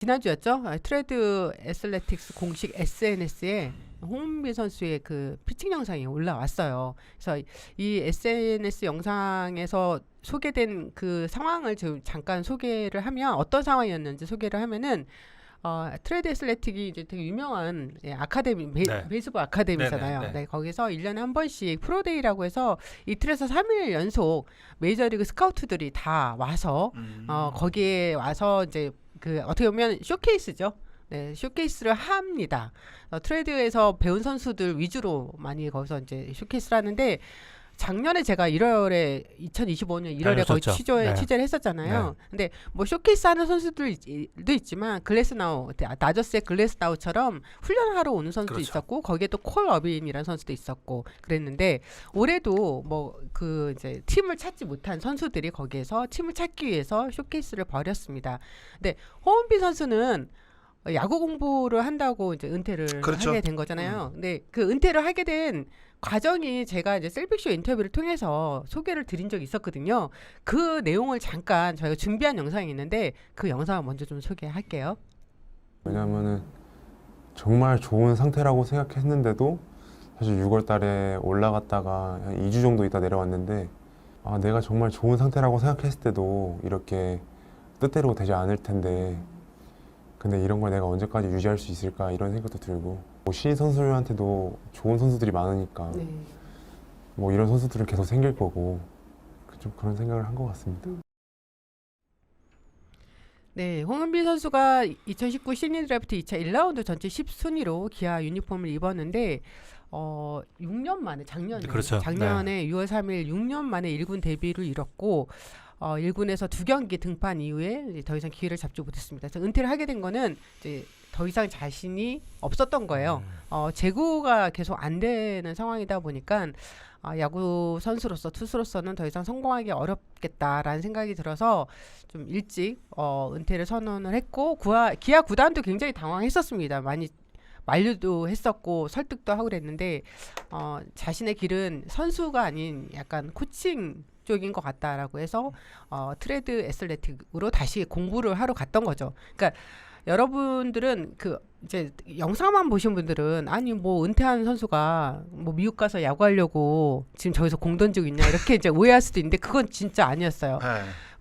지난주였죠. 트레드 애슬레틱스 공식 SNS에 홍은비 선수의 그 피칭 영상이 올라왔어요. 그래서 이 SNS 영상에서 소개된 그 상황을 좀 잠깐 소개를 하면 어떤 상황이었는지 소개를 하면은 트레드 애슬레틱이 이제 되게 유명한 아카데미 베이스볼 아카데미잖아요. 네, 거기서 1년에 한 번씩 프로데이라고 해서 이틀에서 3일 연속 메이저리그 스카우트들이 다 와서 거기에 와서 이제 그 어떻게 보면 쇼케이스죠. 네, 쇼케이스를 합니다. 트레이드에서 배운 선수들 위주로 많이 거기서 이제 쇼케이스를 하는데 작년에 제가 2025년 1월에 거의 취재를 했었잖아요. 근데 뭐 쇼케이스 하는 선수들도 있지만 글래스나우, 다저스의 글래스나우처럼 훈련하러 오는 선수도 있었고 거기에 또 콜 어빈이라는 선수도 있었고 그랬는데 올해도 뭐 그 이제 팀을 찾지 못한 선수들이 거기에서 팀을 찾기 위해서 쇼케이스를 벌였습니다. 근데 홍은비 선수는 야구 공부를 한다고 이제 은퇴를 하게 된 거잖아요. 근데 그 은퇴를 하게 된 과정이 제가 이제 셀픽쇼 인터뷰를 통해서 소개를 드린 적이 있었거든요. 그 내용을 잠깐 저희가 준비한 영상이 있는데 그 영상을 먼저 좀 소개할게요. 왜냐면은 정말 좋은 상태라고 생각했는데도 사실 6월 달에 올라갔다가 한 2주 정도 있다 내려왔는데 내가 정말 좋은 상태라고 생각했을 때도 이렇게 뜻대로 되지 않을 텐데 근데 이런 걸 내가 언제까지 유지할 수 있을까 이런 생각도 들고 뭐 신인 선수들한테도 좋은 선수들이 많으니까 뭐 이런 선수들은 계속 생길 거고 좀 그런 생각을 한 것 같습니다. 네, 홍은비 선수가 2019 시드니 드래프트 2차 1라운드 전체 10순위로 기아 유니폼을 입었는데 6년 만에 작년에 6월 3일 6년 만에 1군 데뷔를 이뤘고 1군에서 2경기 등판 이후에 이제 더 이상 기회를 잡지 못했습니다. 그래서 은퇴를 하게 된 거는 이제 더 이상 자신이 없었던 거예요. 재구가 계속 안 되는 상황이다 보니까 야구 선수로서 투수로서는 더 이상 성공하기 어렵겠다라는 생각이 들어서 좀 일찍 은퇴를 선언을 했고 기아 구단도 굉장히 당황했었습니다. 많이 만류도 했었고 설득도 하고 그랬는데 자신의 길은 선수가 아닌 약간 코칭 쪽인 것 같다라고 해서 트레드 애슬레틱으로 다시 공부를 하러 갔던 거죠. 그러니까 여러분들은 그 이제 영상만 보신 분들은 아니 뭐 은퇴한 선수가 뭐 미국 가서 야구하려고 지금 저기서 공 던지고 있냐 이렇게 이제 오해할 수도 있는데 그건 진짜 아니었어요.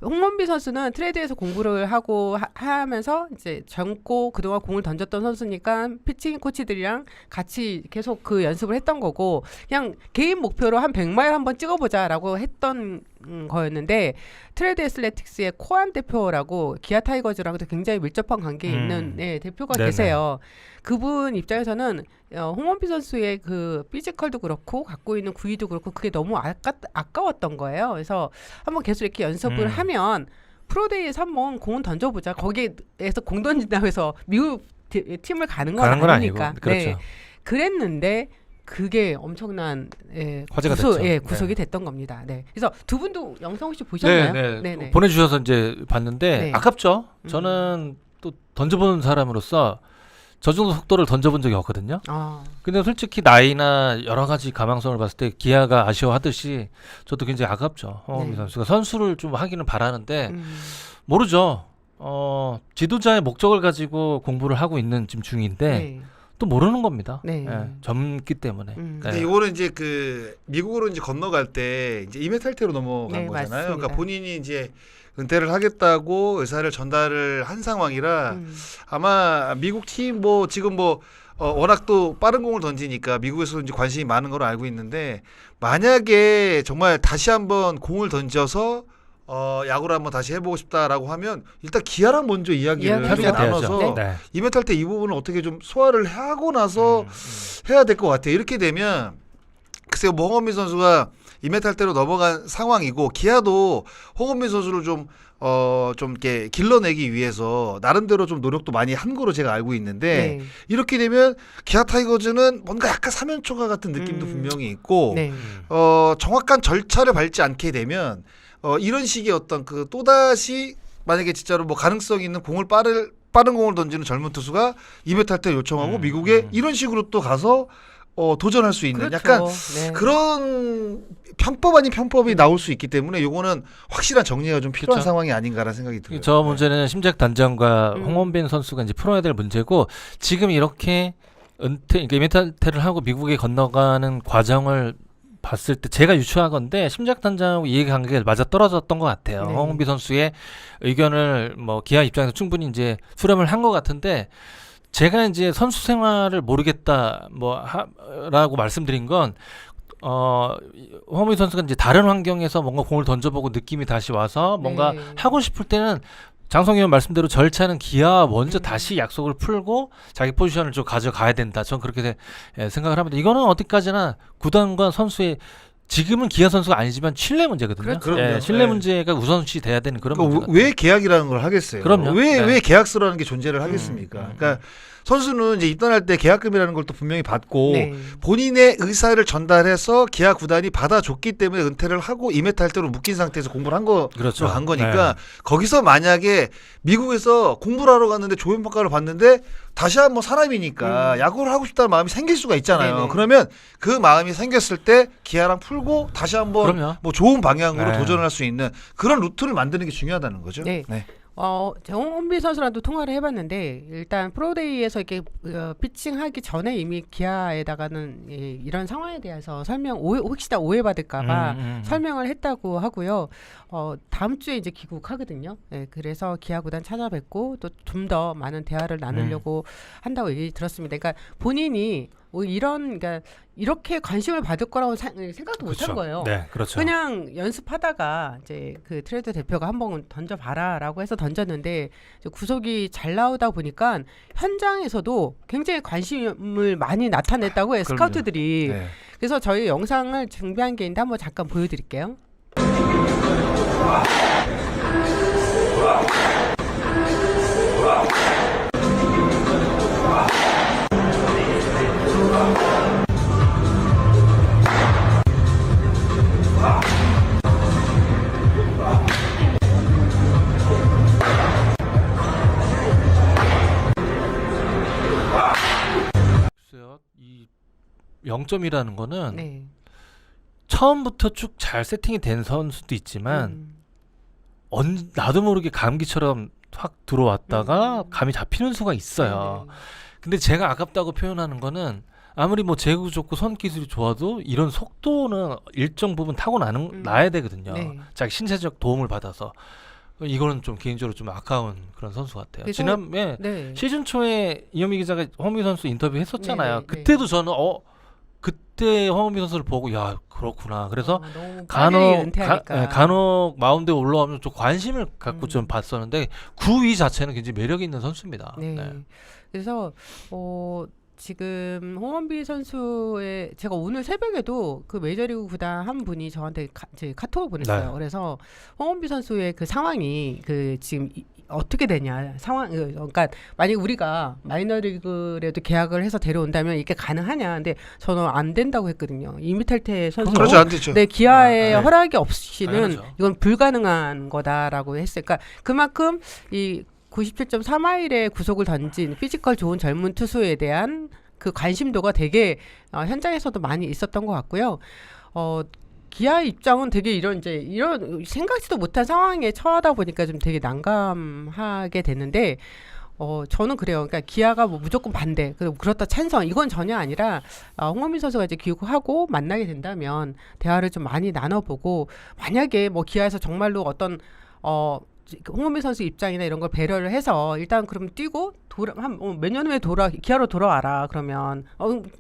홍은비 선수는 트레이드에서 공부를 하고 하면서 이제 젊고 그동안 공을 던졌던 선수니까 피칭 코치들이랑 같이 계속 그 연습을 했던 거고 그냥 개인 목표로 한 100마일 한번 찍어보자라고 했던 거였는데 트레이드 애슬레틱스의 코안 대표라고 기아 타이거즈랑도 굉장히 밀접한 관계에 있는 대표가 계세요. 그분 입장에서는 홍원비 선수의 그 피지컬도 그렇고 갖고 있는 구위도 그렇고 그게 너무 아까웠던 거예요. 그래서 한번 계속 이렇게 연습을 하면 프로데이에서 한번 공을 던져보자. 거기에서 공 던진다고 해서 미국 팀을 가는 건 아니니까. 그렇죠. 그랬는데 그게 엄청난 화제가 됐죠. 구속이 됐던 겁니다. 네. 그래서 두 분도 영상 혹시 보셨나요? 네. 보내주셔서 이제 봤는데 아깝죠. 저는 또 던져보는 사람으로서 저 정도 속도를 던져본 적이 없거든요. 근데 솔직히 나이나 여러 가지 가망성을 봤을 때 기아가 아쉬워하듯이 저도 굉장히 아깝죠. 홍은비 선수가 선수를 좀 하기는 바라는데 모르죠. 지도자의 목적을 가지고 공부를 하고 있는 지금 중인데 또 모르는 겁니다. 젊기 때문에. 근데 이거는 이제 그 미국으로 이제 건너갈 때 이제 이메탈테로 넘어간 거잖아요. 맞습니다. 그러니까 본인이 이제 은퇴를 하겠다고 의사를 전달을 한 상황이라 아마 미국 팀 뭐 지금 뭐 워낙 또 빠른 공을 던지니까 미국에서 이제 관심이 많은 걸로 알고 있는데 만약에 정말 다시 한번 공을 던져서 야구를 한번 다시 해보고 싶다라고 하면 일단 기아랑 먼저 이야기를 나눠서 이메탈 때 이 부분을 어떻게 좀 소화를 하고 나서 해야 될 것 같아요. 이렇게 되면 글쎄요, 홍은비 선수가 이메탈 때로 넘어간 상황이고 기아도 홍은비 선수를 좀 이렇게 길러내기 위해서 나름대로 좀 노력도 많이 한 거로 제가 알고 있는데 이렇게 되면 기아 타이거즈는 뭔가 약간 사면초가 같은 느낌도 분명히 있고 정확한 절차를 밟지 않게 되면 이런 식의 어떤 그 또다시 만약에 진짜로 뭐 가능성 있는 빠른 공을 던지는 젊은 투수가 이메탈 때 요청하고 미국에 이런 식으로 또 가서 도전할 수 있는 그렇죠. 약간 네. 그런 편법 아닌 편법이 나올 수 있기 때문에 요거는 확실한 정리가 좀 필요한 그렇죠. 상황이 아닌가라는 생각이 들어요. 저 문제는 심재학 단장과 음. 홍원빈 선수가 이제 풀어야 될 문제고 지금 이렇게 그러니까 임대탈퇴를 하고 미국에 건너가는 과정을 봤을 때 제가 유추하건데 심재학 단장하고 이해관계가 맞아 떨어졌던 것 같아요. 네. 홍원빈 선수의 의견을 뭐 기아 입장에서 충분히 이제 수렴을 한 것 같은데 제가 이제 선수 생활을 모르겠다 라고 말씀드린 건 홍원빈 선수가 이제 다른 환경에서 뭔가 공을 던져보고 느낌이 다시 와서 뭔가 네. 하고 싶을 때는 장성 의원 말씀대로 절차는 기아와 먼저 다시 약속을 풀고 자기 포지션을 좀 가져가야 된다. 전 그렇게 생각을 합니다. 이거는 어디까지나 구단과 선수의 지금은 기아 선수가 아니지만 신뢰 문제거든요. 그렇죠. 예, 신뢰 문제가 우선시 돼야 되는 그런 문제. 왜 계약이라는 걸 하겠어요? 그럼요. 왜 네. 계약서라는 게 존재를 하겠습니까? 그러니까 선수는 이제 입단할 때 계약금이라는 걸 또 분명히 받고 네. 본인의 의사를 전달해서 기아 구단이 받아줬기 때문에 은퇴를 하고 임해탈퇴로 묶인 상태에서 공부를 한 거로 그렇죠. 간 거니까 거기서 만약에 미국에서 공부를 하러 갔는데 좋은 평가를 받는데 다시 한번 사람이니까 야구를 하고 싶다는 마음이 생길 수가 있잖아요. 네네. 그러면 그 마음이 생겼을 때 기아랑 풀고 다시 한번 그럼요. 뭐 좋은 방향으로 네. 도전할 수 있는 그런 루트를 만드는 게 중요하다는 거죠. 네. 홍원빈 선수랑도 통화를 해봤는데 일단 프로데이에서 이렇게 피칭하기 전에 이미 기아에다가는 이런 상황에 대해서 혹시나 오해받을까봐 설명을 했다고 하고요. 다음 주에 이제 귀국하거든요. 네, 그래서 기아 구단 찾아뵙고 또 좀 더 많은 대화를 나누려고 한다고 얘기 들었습니다. 그러니까 본인이 그러니까 이렇게 관심을 받을 거라고 생각도 못한 거예요. 네, 그렇죠. 그냥 연습하다가 이제 그 트레이드 대표가 한번 던져봐라라고 해서 던졌는데 구속이 잘 나오다 보니까 현장에서도 굉장히 관심을 많이 나타냈다고 해요. 스카우트들이. 네. 그래서 저희 영상을 준비한 게 있는데 한번 잠깐 보여드릴게요. 글쎄요, 이 0점이라는 거는 네. 처음부터 쭉 잘 세팅이 된 선수도 있지만 나도 모르게 감기처럼 확 들어왔다가 감이 잡히는 수가 있어요. 네. 근데 제가 아깝다고 표현하는 거는 아무리 뭐 제구 좋고 선 기술이 좋아도 이런 속도는 일정 부분 나야 되거든요. 네. 자기 신체적 도움을 받아서 이거는 좀 개인적으로 좀 아까운 그런 선수 같아요. 지난해 네. 시즌 초에 이현미 기자가 홍원빈 선수 인터뷰 했었잖아요. 네, 네, 그때도 저는 그때 홍원빈 선수를 보고 야 그렇구나. 그래서 너무 빨리 은퇴하니까. 간혹 마운드에 올라오면 좀 관심을 갖고 좀 봤었는데 구위 자체는 굉장히 매력 있는 선수입니다. 네. 그래서 지금 홍원빈 선수의 제가 오늘 새벽에도 그 메이저리그 구단 한 분이 저한테 이제 카톡을 보냈어요. 네. 그래서 홍원빈 선수의 그 상황이 지금 어떻게 되냐 그러니까 만약 우리가 마이너리그라도 계약을 해서 데려온다면 이게 가능하냐? 근데 저는 안 된다고 했거든요. 임미탈퇴 선수. 그렇죠, 안 되죠. 네, 기아의 네. 허락이 없이는 당연하죠. 이건 불가능한 거다라고 했어요. 그러니까 그만큼 이 97.3마일의 구속을 던진 피지컬 좋은 젊은 투수에 대한 그 관심도가 되게 현장에서도 많이 있었던 것 같고요. 기아 입장은 되게 이런 생각지도 못한 상황에 처하다 보니까 좀 되게 난감하게 됐는데 저는 그래요. 그러니까 기아가 뭐 무조건 반대, 그렇다 찬성 이건 전혀 아니라 홍원빈 선수가 이제 귀국하고 만나게 된다면 대화를 좀 많이 나눠보고 만약에 뭐 기아에서 정말로 어떤 홍원빈 선수 입장이나 이런 걸 배려를 해서 일단 그럼 뛰고 몇 년 후에 기아로 돌아와라 그러면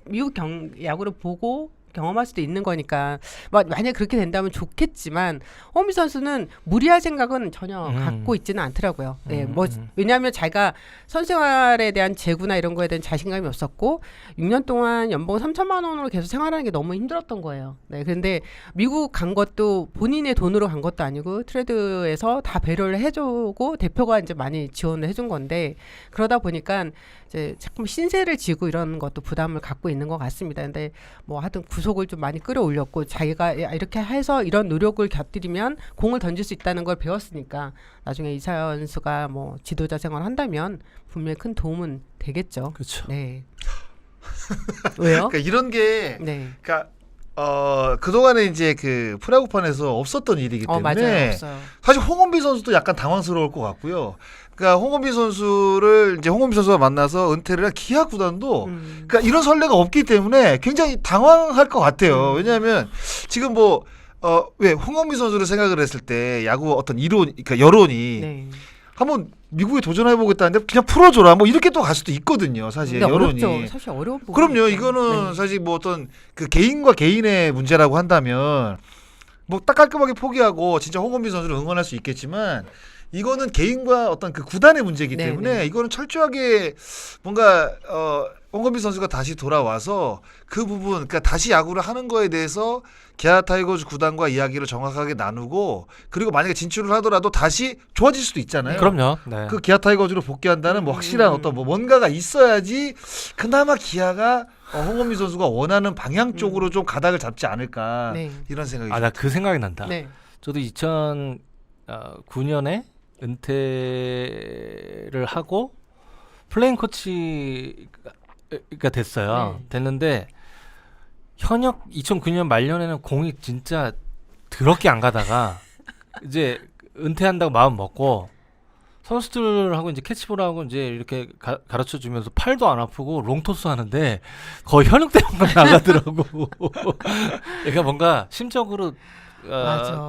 미국 야구를 보고 경험할 수도 있는 거니까 만약 그렇게 된다면 좋겠지만 홍원빈 선수는 무리할 생각은 전혀 갖고 있지는 않더라고요. 네, 왜냐하면 자기가 선생활에 대한 재구나 이런 거에 대한 자신감이 없었고 6년 동안 연봉 3천만 원으로 계속 생활하는 게 너무 힘들었던 거예요. 네, 그런데 미국 간 것도 본인의 돈으로 간 것도 아니고 트레이드에서 다 배려를 해주고 대표가 이제 많이 지원을 해준 건데 그러다 보니까 이제 자꾸 신세를 지고 이런 것도 부담을 갖고 있는 것 같습니다. 근데 뭐 하여튼 구속을 좀 많이 끌어올렸고 자기가 이렇게 해서 이런 노력을 곁들이면 공을 던질 수 있다는 걸 배웠으니까 나중에 이사연 선수가 뭐 지도자 생활을 한다면 분명히 큰 도움은 되겠죠. 그렇죠. 네. 왜요? 그러니까 이런 게 네. 그러니까 그동안에 이제 그 프로야구판에서 없었던 일이기 때문에 맞아요. 없어요. 사실 홍원빈 선수도 약간 당황스러울 것 같고요. 그러니까 홍원빈 선수가 만나서 은퇴를 한 기아 구단도 그러니까 이런 선례가 없기 때문에 굉장히 당황할 것 같아요. 왜냐하면 지금 뭐 왜 홍원빈 선수를 생각을 했을 때 야구 어떤 이론, 그러니까 여론이 네. 한번 미국에 도전해보겠다는데 그냥 풀어줘라 뭐 이렇게 또 갈 수도 있거든요. 사실 근데 여론이. 어렵죠. 사실 어려운 부분. 그럼요. 이거는 네. 사실 뭐 어떤 그 개인과 개인의 문제라고 한다면 뭐 딱 깔끔하게 포기하고 진짜 홍원빈 선수를 응원할 수 있겠지만 이거는 개인과 어떤 그 구단의 문제이기 네네. 때문에 이거는 철저하게 뭔가 홍건빈 선수가 다시 돌아와서 그 부분, 그러니까 다시 야구를 하는 거에 대해서 기아 타이거즈 구단과 이야기를 정확하게 나누고 그리고 만약에 진출을 하더라도 다시 좋아질 수도 있잖아요. 그럼요. 네. 그 기아 타이거즈로 복귀한다는 뭐 확실한 어떤 뭐 뭔가가 있어야지 그나마 기아가 홍건빈 선수가 원하는 방향 쪽으로 좀 가닥을 잡지 않을까 네. 이런 생각이. 나 그 생각이 난다. 네. 저도 2009년에 은퇴를 하고 플레잉 코치가 됐어요. 네. 됐는데 현역 2009년 말년에는 공이 진짜 더럽게 안 가다가 이제 은퇴한다고 마음 먹고 선수들하고 이제 캐치볼하고 이제 이렇게 가르쳐 주면서 팔도 안 아프고 롱토스 하는데 거의 현역 때문에 나가더라고. 그러니까 뭔가 심적으로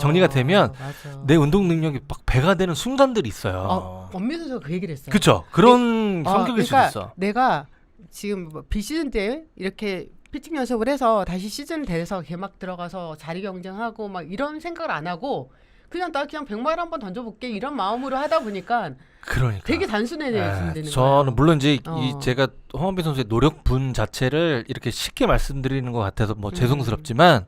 정리가 되면 맞아. 내 운동 능력이 막 배가 되는 순간들이 있어요. 엄밀 선수가 그 얘기를 했어요. 그렇죠. 그런 성격일 그러니까 수도 있어. 내가 지금 비시즌 때 이렇게 피칭 연습을 해서 다시 시즌 돼서 개막 들어가서 자리 경쟁하고 막 이런 생각을 안 하고 그냥 나 그냥 100마일 한번 던져볼게 이런 마음으로 하다 보니까 그러니까 되게 단순해지는 거예요. 저는 물론 이제 제가 홍원빈 선수의 노력분 자체를 이렇게 쉽게 말씀드리는 것 같아서 뭐 죄송스럽지만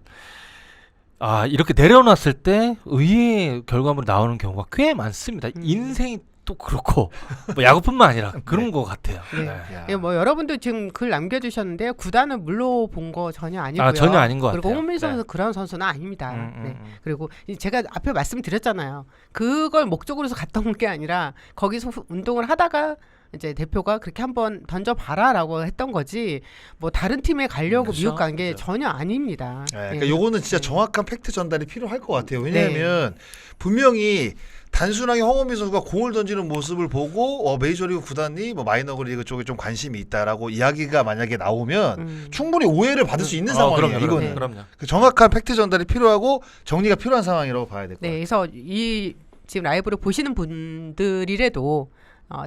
이렇게 내려놨을 때 의외의 결과물이 나오는 경우가 꽤 많습니다. 인생이 또 그렇고 뭐 야구뿐만 아니라 그런 것 같아요. 네. 네. 뭐 여러분도 지금 글 남겨주셨는데 구단을 물러본 거 전혀 아니고요. 전혀 아닌 것 그리고 같아요. 홍민 선수 그런 선수는 아닙니다. 네. 그리고 제가 앞에 말씀드렸잖아요. 그걸 목적으로 해서 갔다 온 게 아니라 거기서 운동을 하다가 이제 대표가 그렇게 한번 던져봐라라고 했던 거지 뭐 다른 팀에 가려고 그렇죠? 미국 간 게 그렇죠. 전혀 아닙니다. 네, 그러니까 요거는 진짜 네. 정확한 팩트 전달이 필요할 것 같아요. 왜냐하면 분명히 단순하게 홍원빈 선수가 공을 던지는 모습을 보고 메이저리그 구단이 뭐 마이너리그 쪽에 좀 관심이 있다라고 이야기가 만약에 나오면 충분히 오해를 받을 수 있는 상황이에요. 이거는 그럼요. 그 정확한 팩트 전달이 필요하고 정리가 필요한 상황이라고 봐야 될 것 같아요. 그래서 이 지금 라이브를 보시는 분들이라도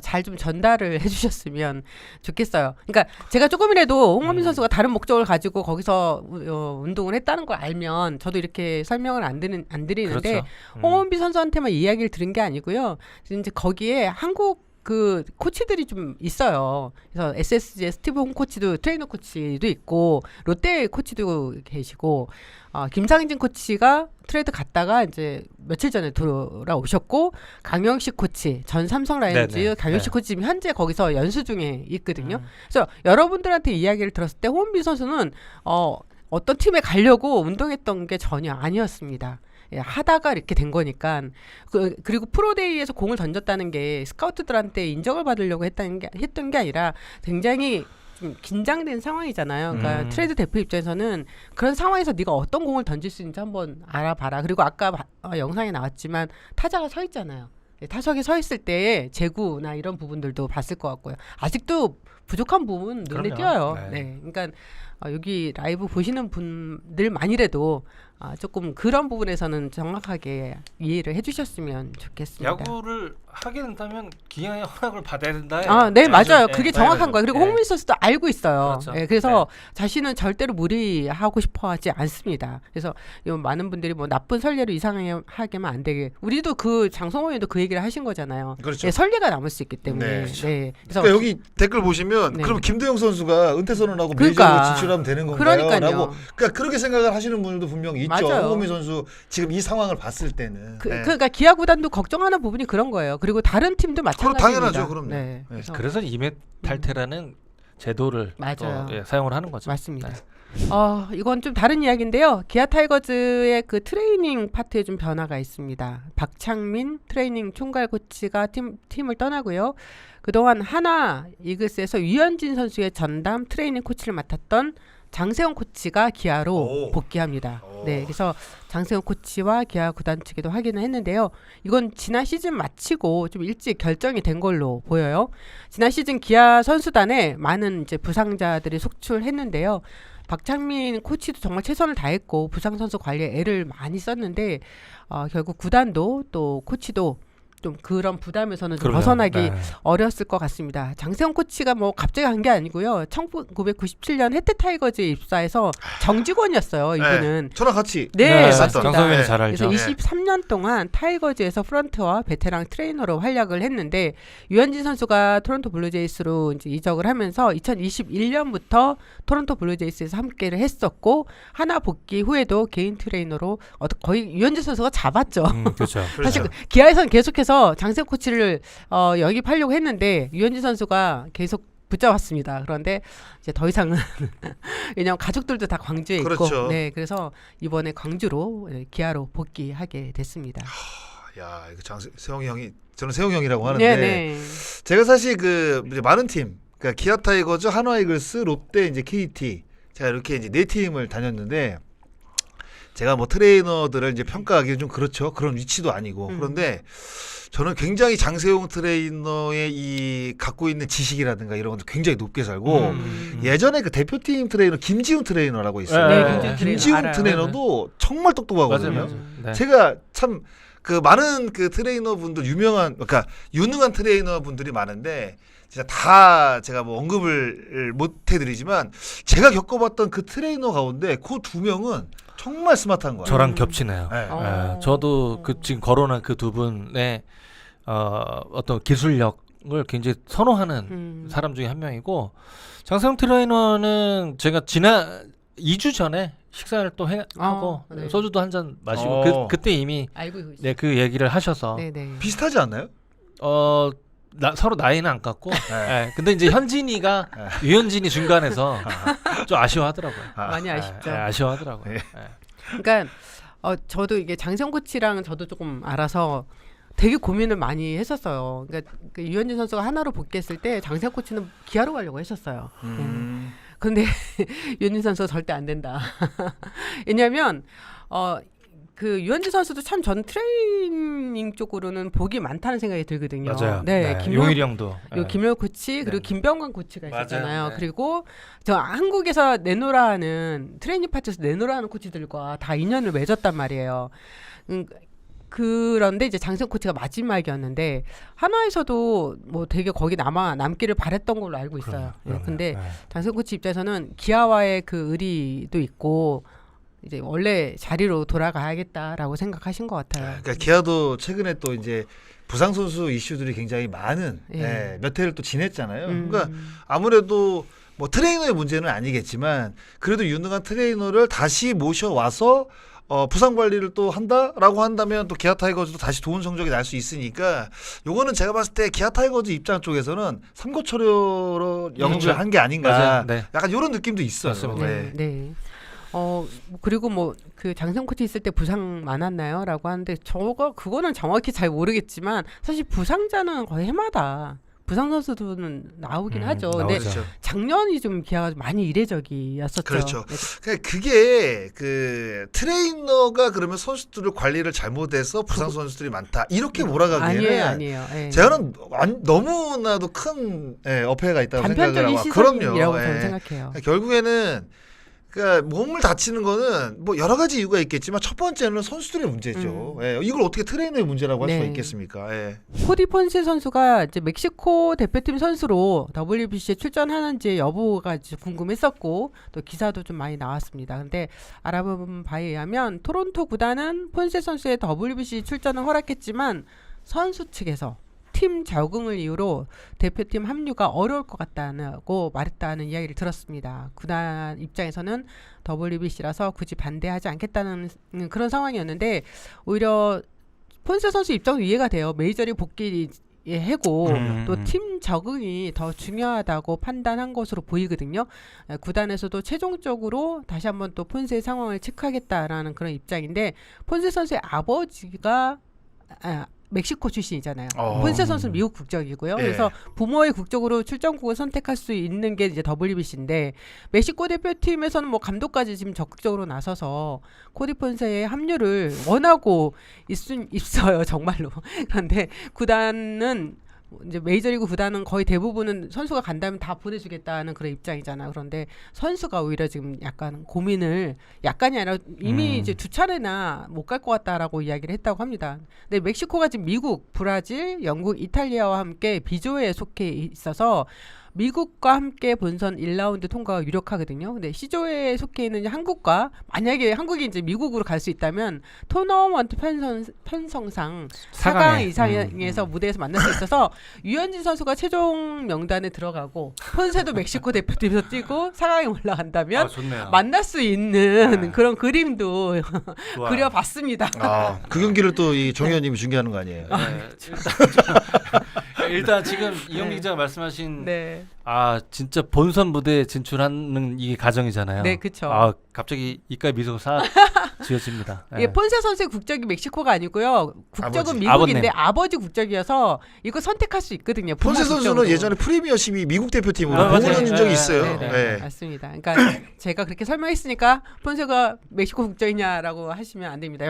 잘 좀 전달을 해주셨으면 좋겠어요. 그러니까 제가 조금이라도 홍원빈 선수가 다른 목적을 가지고 거기서 운동을 했다는 걸 알면 저도 이렇게 설명을 안 드리는데 그렇죠. 홍원빈 선수한테만 이야기를 들은 게 아니고요. 이제 거기에 한국 그 코치들이 좀 있어요. 그래서 SSG 스티브 홈 코치도 트레이너 코치도 있고 롯데 코치도 계시고 김상진 코치가 트레이드 갔다가 이제 며칠 전에 돌아오셨고 강영식 코치 전 삼성 라이온즈 강영식 코치 지금 현재 거기서 연수 중에 있거든요. 그래서 여러분들한테 이야기를 들었을 때 홍원빈 선수는 어떤 팀에 가려고 운동했던 게 전혀 아니었습니다. 하다가 이렇게 된 거니까 그리고 프로데이에서 공을 던졌다는 게 스카우트들한테 인정을 받으려고 했던 게 아니라 굉장히 좀 긴장된 상황이잖아요. 그러니까 트레이드 대표 입장에서는 그런 상황에서 네가 어떤 공을 던질 수 있는지 한번 알아봐라. 그리고 아까 영상에 나왔지만 타자가 서 있잖아요. 타석에 서 있을 때 제구나 이런 부분들도 봤을 것 같고요. 아직도 부족한 부분 눈에 띄어요. 네. 그러니까 여기 라이브 보시는 분들만이라도 조금 그런 부분에서는 정확하게 이해를 해주셨으면 좋겠습니다. 야구를 하게 된다면 기아의 허락을 받아야 된다. 네, 맞아요. 그게 정확한 거예요. 그리고 네. 홍민 선수도 알고 있어요. 그렇죠. 네, 그래서 자신은 절대로 무리하고 싶어하지 않습니다. 그래서 많은 분들이 뭐 나쁜 선례로 이상하게만 안 되게 우리도 그 장성호 의원도 그 얘기를 하신 거잖아요. 그렇죠. 네, 선례가 남을 수 있기 때문에. 네. 네. 그래서 그러니까 여기 댓글 보시면 그럼 김도영 선수가 은퇴 선언하고 메이저리그 진출하면 되는 건가요? 그러니까요. 그러니까 그렇게 생각을 하시는 분들도 분명히 있죠. 맞아요. 홍건빈 선수 지금 이 상황을 봤을 때는. 그러니까 기아 구단도 걱정하는 부분이 그런 거예요. 그리고 다른 팀도 마찬가지입니다. 당연하죠. 그럼요. 네. 그래서 이메 탈퇴라는 제도를 맞아요. 사용을 하는 거죠. 맞습니다. 네. 이건 좀 다른 이야기인데요. 기아 타이거즈의 그 트레이닝 파트에 좀 변화가 있습니다. 박창민 트레이닝 총괄 코치가 팀을 떠나고요. 그동안 하나 이글스에서 유현진 선수의 전담 트레이닝 코치를 맡았던 장세용 코치가 기아로 복귀합니다. 네, 그래서 장세용 코치와 기아 구단 측에도 확인을 했는데요. 이건 지난 시즌 마치고 좀 일찍 결정이 된 걸로 보여요. 지난 시즌 기아 선수단에 많은 이제 부상자들이 속출했는데요. 박창민 코치도 정말 최선을 다했고 부상 선수 관리에 애를 많이 썼는데 결국 구단도 또 코치도 좀 그런 부담에서는 좀 벗어나기 어려웠을 것 같습니다. 장세용 코치가 뭐 갑자기 간 게 아니고요. 1997년 해태 타이거즈에 입사해서 정직원이었어요. 이분은. 저랑 같이. 네, 맞습니다. 장성민이 잘 알죠. 그래서 23년 동안 타이거즈에서 프런트와 베테랑 트레이너로 활약을 했는데 유현진 선수가 토론토 블루제이스로 이제 이적을 하면서 2021년부터 토론토 블루제이스에서 함께를 했었고 하나 복귀 후에도 개인 트레이너로 거의 유현진 선수가 잡았죠. 그렇죠. 사실 기아에서는 계속해서 장세용 코치를 영입하려고 했는데 유현진 선수가 계속 붙잡았습니다. 그런데 이제 더 이상은 왜냐하면 가족들도 다 광주에 있고, 네, 그래서 이번에 광주로 기아로 복귀하게 됐습니다. 야, 이거 세용이 형이 저는 세용 형이라고 하는데 네네. 제가 사실 그 이제 많은 팀, 그러니까 기아 타이거즈, 한화 이글스, 롯데, 이제 KT 제가 이렇게 이제 4팀을 다녔는데. 제가 뭐 트레이너들을 이제 평가하기는 좀 그렇죠. 그런 위치도 아니고. 그런데 저는 굉장히 장세용 트레이너의 이 갖고 있는 지식이라든가 이런 것도 굉장히 높게 살고 예전에 그 대표팀 트레이너 김지훈 트레이너라고 있어요. 네, 김지훈 트레이너도 정말 똑똑하거든요. 맞아요. 네. 제가 참 그 많은 그 트레이너 분들 그러니까 유능한 트레이너 분들이 많은데 진짜 다 제가 뭐 언급을 못 해드리지만 제가 겪어봤던 그 트레이너 가운데 그 2명은 정말 스마트한 거예요. 저랑 겹치네요. 네. 저도 지금 거론한 그 두 분의 어떤 기술력을 굉장히 선호하는 사람 중에 한 명이고 장세용 트레이너는 제가 지난 2주 전에 식사를 또 하고 네. 소주도 한 잔 마시고 그때 이미 알고 그 얘기를 하셔서 비슷하지 않나요? 서로 나이는 안 깎고 근데 이제 현진이가 유현진이 중간에서 좀 아쉬워하더라고요. 많이 아쉽죠. 아쉬워하더라고요. 그러니까 저도 이게 장세용 코치랑 저도 조금 알아서 되게 고민을 많이 했었어요. 그러니까 그 유현진 선수가 하나로 복귀했을 때 장세용 코치는 기아로 가려고 했었어요. 그런데 유현진 선수가 절대 안 된다. 왜냐하면 그 유현진 선수도 참 전 트레이닝 쪽으로는 복이 많다는 생각이 들거든요. 맞아요. 네, 용일이 형도. 김효 코치 그리고 김병관 코치가 있었잖아요. 맞아요. 네. 그리고 저 한국에서 내노라 하는 트레이닝 파트에서 내노라 하는 코치들과 다 인연을 맺었단 말이에요. 그런데 이제 장세용 코치가 마지막이었는데 한화에서도 뭐 되게 거기 남기를 바랬던 걸로 알고 있어요. 근데 장세용 코치 입장에서는 기아와의 그 의리도 있고 이제 원래 자리로 돌아가야겠다라고 생각하신 것 같아요. 그러니까 기아도 최근에 또 이제 부상 선수 이슈들이 굉장히 많은 몇 해를 또 지냈잖아요. 그러니까 아무래도 뭐 트레이너의 문제는 아니겠지만 그래도 유능한 트레이너를 다시 모셔와서 부상 관리를 또 한다라고 한다면 또 기아 타이거즈도 다시 좋은 성적이 날 수 있으니까 요거는 제가 봤을 때 기아 타이거즈 입장 쪽에서는 삼고초려로 영입을 한 게 아닌가. 약간 이런 느낌도 있어요. 맞습니다. 네. 그리고 뭐 그 장세용 코치 있을 때 부상 많았나요?라고 하는데 그거는 정확히 잘 모르겠지만 사실 부상자는 거의 해마다 부상 선수들은 나오긴 하죠. 근데 작년이 좀 기아가 많이 이례적이었었죠. 그렇죠. 그게 그 트레이너가 그러면 선수들을 관리를 잘못해서 부상 선수들이 많다 이렇게 몰아가기에는 아니에요. 제가는 너무나도 큰 어폐가 있다고 생각을 하고 시선이라고 저는 생각해요. 결국에는 그러니까 몸을 다치는 거는 뭐 여러 가지 이유가 있겠지만 첫 번째는 선수들의 문제죠. 이걸 어떻게 트레이너의 문제라고 할 수가 있겠습니까? 코디 폰세 선수가 이제 멕시코 대표팀 선수로 WBC에 출전하는지 여부가 궁금했었고 또 기사도 좀 많이 나왔습니다. 근데 알아본 바에 의하면 토론토 구단은 폰세 선수의 WBC 출전을 허락했지만 선수 측에서 팀 적응을 이유로 대표팀 합류가 어려울 것 같다고 말했다는 이야기를 들었습니다. 구단 입장에서는 WBC라서 굳이 반대하지 않겠다는 그런 상황이었는데 오히려 폰세 선수 입장도 이해가 돼요. 메이저리그 복귀 해고 또 팀 적응이 더 중요하다고 판단한 것으로 보이거든요. 구단에서도 최종적으로 다시 한번 또 폰세의 상황을 체크하겠다라는 그런 입장인데 폰세 선수의 아버지가 멕시코 출신이잖아요. 폰세 선수는 미국 국적이고요. 예. 그래서 부모의 국적으로 출전국을 선택할 수 있는 게 이제 WBC인데 멕시코 대표팀에서는 뭐 감독까지 지금 적극적으로 나서서 코디 폰세의 합류를 원하고 있어요, 정말로. 그런데 구단은 이제 메이저리그 구단은 거의 대부분은 선수가 간다면 다 보내주겠다는 그런 입장이잖아요. 그런데 선수가 오히려 지금 약간 고민을 약간이 아니라 이미 이제 2차례나 못 갈 것 같다라고 이야기를 했다고 합니다. 근데 멕시코가 지금 미국, 브라질, 영국, 이탈리아와 함께 B조에 속해 있어서 미국과 함께 본선 1라운드 통과가 유력하거든요. 근데 C조에 속해 있는 한국과 만약에 한국이 이제 미국으로 갈 수 있다면 토너먼트 편성상 4강 이상에서 무대에서 만날 수 있어서 유현진 선수가 최종 명단에 들어가고 폰세도 멕시코 대표팀에서 뛰고 4강에 올라간다면 만날 수 있는 그런 그림도 그려봤습니다. 그 경기를 또 이 정 의원님이 중계하는 거 아니에요? 일단 지금 이영민 기자가 말씀하신 네. 진짜 본선 무대에 진출하는 이게 가정이잖아요. 네, 그렇죠. 갑자기 이까지 미소가 싹 지어집니다. 예, 폰세 선수의 국적이 멕시코가 아니고요. 국적은 아버지. 미국인데 아버지 국적이어서 이거 선택할 수 있거든요. 폰세 선수는 예전에 프리미어 12 미국 대표팀으로 공헌한 적이 있어요. 네. 맞습니다. 그러니까 제가 그렇게 설명했으니까 폰세가 멕시코 국적이냐라고 하시면 안 됩니다.